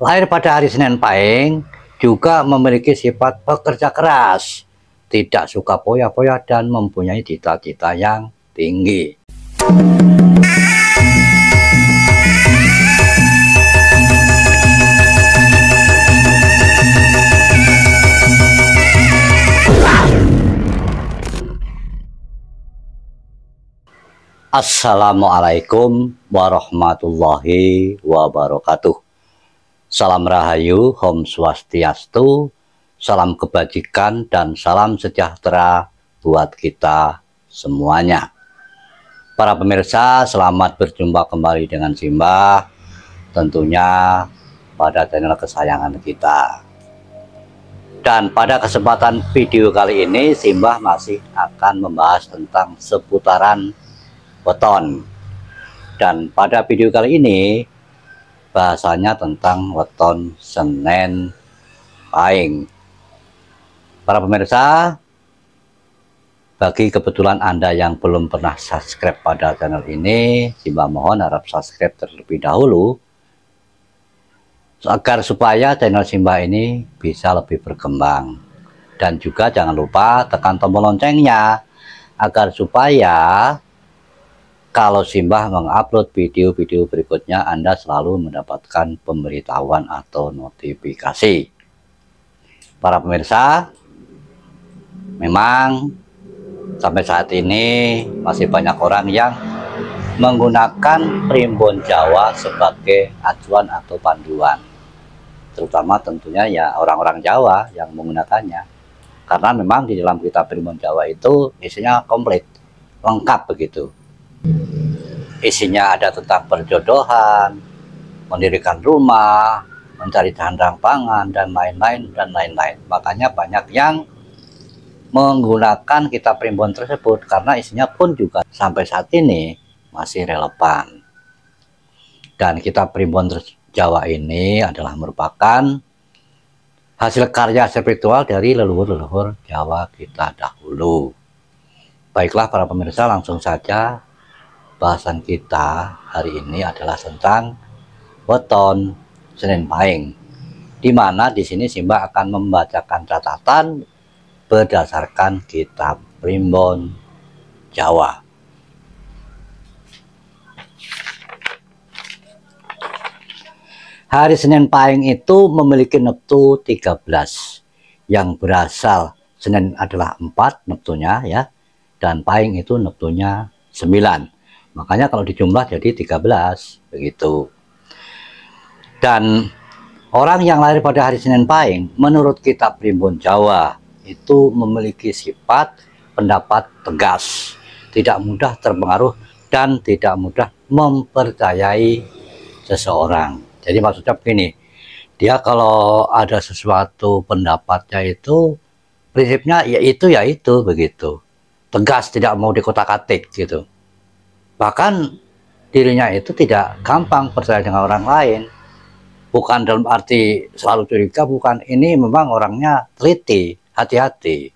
Lahir pada hari Senin Pahing, juga memiliki sifat pekerja keras, tidak suka foya-foya dan mempunyai cita-cita yang tinggi. Assalamualaikum warahmatullahi wabarakatuh. Salam Rahayu, Om Swastiastu, salam kebajikan dan salam sejahtera buat kita semuanya. Para pemirsa, selamat berjumpa kembali dengan Simbah, tentunya pada channel kesayangan kita. Dan pada kesempatan video kali ini, Simbah masih akan membahas tentang seputaran weton. Dan pada video kali ini bahasanya tentang weton Senin Pahing. Para pemirsa, bagi kebetulan Anda yang belum pernah subscribe pada channel ini, Simbah mohon harap subscribe terlebih dahulu agar supaya channel Simbah ini bisa lebih berkembang. Dan juga jangan lupa tekan tombol loncengnya agar supaya kalau Simbah mengupload video-video berikutnya, Anda selalu mendapatkan pemberitahuan atau notifikasi. Para pemirsa, memang sampai saat ini masih banyak orang yang menggunakan primbon Jawa sebagai acuan atau panduan. Terutama tentunya ya orang-orang Jawa yang menggunakannya. Karena memang di dalam kitab primbon Jawa itu isinya komplit, lengkap begitu. Isinya ada tentang perjodohan, mendirikan rumah, mencari sandang pangan, dan lain-lain dan lain-lain. Makanya banyak yang menggunakan kitab primbon tersebut karena isinya pun juga sampai saat ini masih relevan. Dan kitab primbon Jawa ini adalah merupakan hasil karya spiritual dari leluhur-leluhur Jawa kita dahulu. Baiklah para pemirsa, langsung saja bahasan kita hari ini adalah tentang weton Senin Pahing, di mana di sini Simbah akan membacakan catatan berdasarkan kitab primbon Jawa. Hari Senin Pahing itu memiliki neptu 13 yang berasal Senin adalah 4 neptunya ya, dan Pahing itu neptunya 9. Makanya kalau dijumlah jadi 13 begitu. Dan orang yang lahir pada hari Senin Pahing menurut kitab primbon Jawa itu memiliki sifat pendapat tegas, tidak mudah terpengaruh dan tidak mudah mempercayai seseorang. Jadi maksudnya begini, dia kalau ada sesuatu pendapatnya itu prinsipnya ya itu begitu. Tegas, tidak mau dikotak-atik gitu. Bahkan dirinya itu tidak gampang percaya dengan orang lain. Bukan dalam arti selalu curiga, bukan. Ini memang orangnya teliti, hati-hati.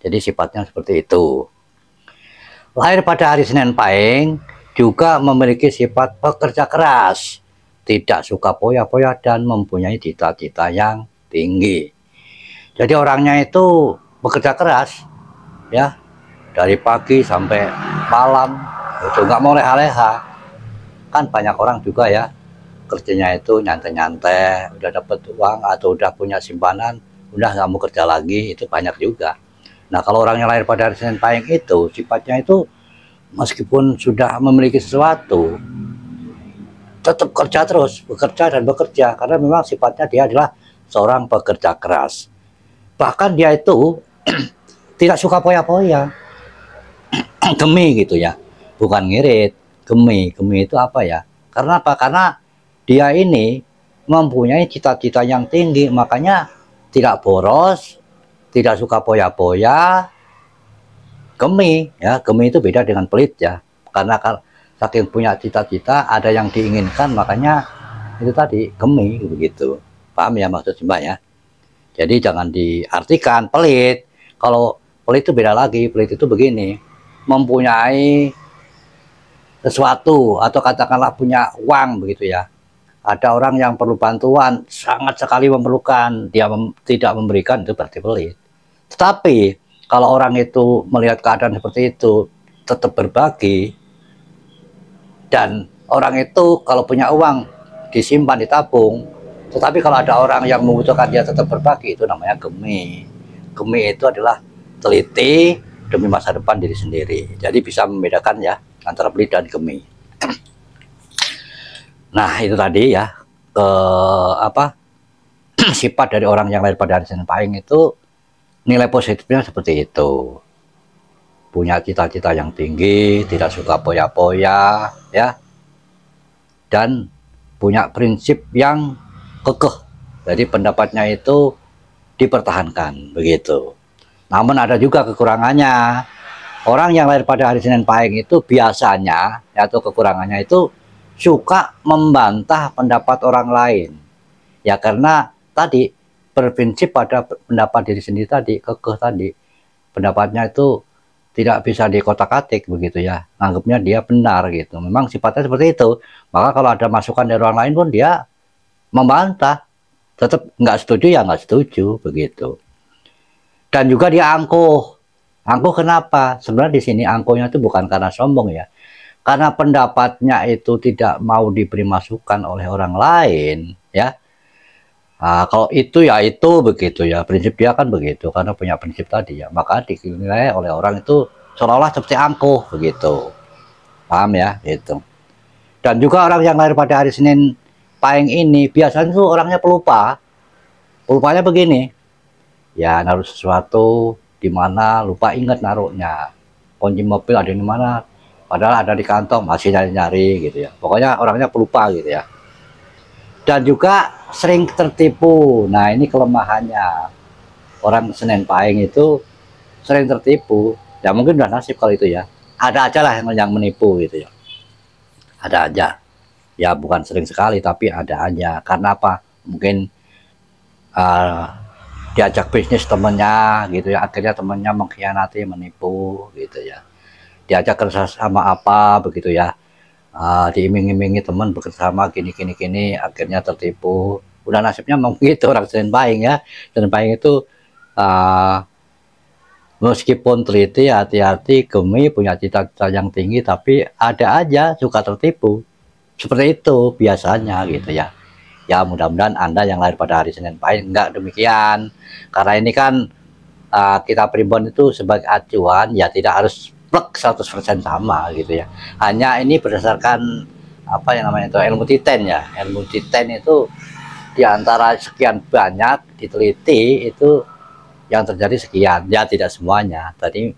Jadi sifatnya seperti itu. Lahir pada hari Senin Pahing, juga memiliki sifat pekerja keras, tidak suka foya-foya dan mempunyai cita-cita yang tinggi. Jadi orangnya itu bekerja keras, ya, dari pagi sampai malam. Itu nggak mau leha-leha. Kan banyak orang juga ya kerjanya itu nyantai-nyantai, udah dapat uang atau udah punya simpanan, udah nggak mau kerja lagi, itu banyak juga. Nah kalau orangnya lahir pada hari Senin Pahing itu sifatnya itu meskipun sudah memiliki sesuatu tetap kerja terus, bekerja dan bekerja, karena memang sifatnya dia adalah seorang pekerja keras. Bahkan dia itu tidak suka foya-foya, gemi gitu ya. Bukan ngirit, gemi. Gemi itu apa ya? Karena apa? Karena dia ini mempunyai cita-cita yang tinggi, makanya tidak boros, tidak suka poya-poya, gemi. Ya, gemi itu beda dengan pelit ya. Karena saking punya cita-cita, ada yang diinginkan, makanya itu tadi gemi begitu. Paham ya maksud Simbah ya? Jadi jangan diartikan pelit. Kalau pelit itu beda lagi. Pelit itu begini, mempunyai sesuatu atau katakanlah punya uang begitu ya, Ada orang yang perlu bantuan, sangat sekali memerlukan, dia tidak memberikan, itu berarti pelit. Tetapi kalau orang itu melihat keadaan seperti itu, tetap berbagi, dan orang itu kalau punya uang disimpan, ditabung, tetapi kalau ada orang yang membutuhkan dia tetap berbagi, itu namanya gemi. Gemi itu adalah teliti demi masa depan diri sendiri. Jadi bisa membedakan ya antara pelit dan gemi. Nah itu tadi ya sifat dari orang yang lahir pada hari Senin Pahing itu, nilai positifnya seperti itu. Punya cita-cita yang tinggi, tidak suka poya-poya ya, dan punya prinsip yang kekeh. Jadi pendapatnya itu dipertahankan begitu. Namun ada juga kekurangannya. Orang yang lahir pada hari Senin Pahing itu biasanya, atau kekurangannya itu, suka membantah pendapat orang lain. Ya karena tadi berprinsip pada pendapat diri sendiri tadi, kekeh tadi. Pendapatnya itu tidak bisa dikotak-atik begitu ya. Anggapnya dia benar gitu. Memang sifatnya seperti itu. Maka kalau ada masukan dari orang lain pun dia membantah. Tetap nggak setuju ya nggak setuju begitu. Dan juga dia angkuh. Angkuh kenapa? Sebenarnya di sini angkuhnya itu bukan karena sombong ya. Karena pendapatnya itu tidak mau diberi masukan oleh orang lain ya. Nah, kalau itu ya itu begitu ya, prinsip dia kan begitu, karena punya prinsip tadi ya, maka dinilai oleh orang itu seolah-olah seperti angkuh begitu. Paham ya itu. Dan juga orang yang lahir pada hari Senin Pahing ini biasanya tuh orangnya pelupa. Pelupanya begini, ya naruh sesuatu di mana lupa ingat naruhnya. Kunci mobil ada di mana, padahal ada di kantong, masih nyari-nyari gitu ya. Pokoknya orangnya pelupa gitu ya. Dan juga sering tertipu. Nah ini kelemahannya. Orang Senin Pahing itu sering tertipu. Ya mungkin udah nasib kalau itu ya. Ada aja lah yang menipu gitu ya. Ada aja. Ya bukan sering sekali tapi ada aja. Karena apa? Mungkin diajak bisnis temennya gitu ya. Akhirnya temennya mengkhianati, menipu gitu ya. Diajak kerja sama apa begitu ya. Diiming-imingi teman bekerjasama gini, akhirnya tertipu. Udah nasibnya memang gitu orang Senin Pahing ya. Senin Pahing itu meskipun teliti, hati-hati, gemi, punya cita-cita yang tinggi, tapi ada aja suka tertipu. Seperti itu biasanya gitu ya. Ya mudah-mudahan Anda yang lahir pada hari Senin Pahing enggak demikian. Karena ini kan kita primbon itu sebagai acuan, ya tidak harus plek 100% sama gitu ya. Hanya ini berdasarkan apa yang namanya itu ilmu titen ya. Ilmu titen itu diantara sekian banyak diteliti itu yang terjadi sekian. Ya tidak semuanya, tadi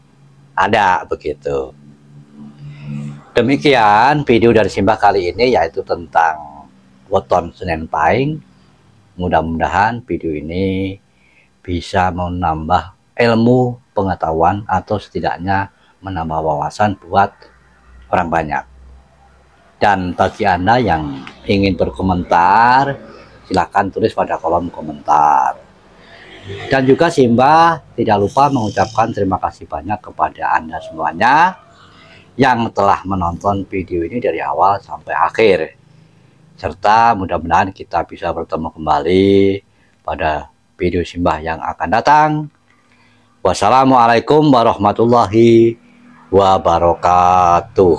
ada begitu. Demikian video dari Simbah kali ini, yaitu tentang weton Senin Pahing. Mudah-mudahan video ini bisa menambah ilmu pengetahuan atau setidaknya menambah wawasan buat orang banyak. Dan bagi Anda yang ingin berkomentar, silahkan tulis pada kolom komentar. Dan juga Simbah tidak lupa mengucapkan terima kasih banyak kepada Anda semuanya yang telah menonton video ini dari awal sampai akhir. Serta mudah-mudahan kita bisa bertemu kembali pada video Simbah yang akan datang. Wassalamualaikum warahmatullahi wabarakatuh.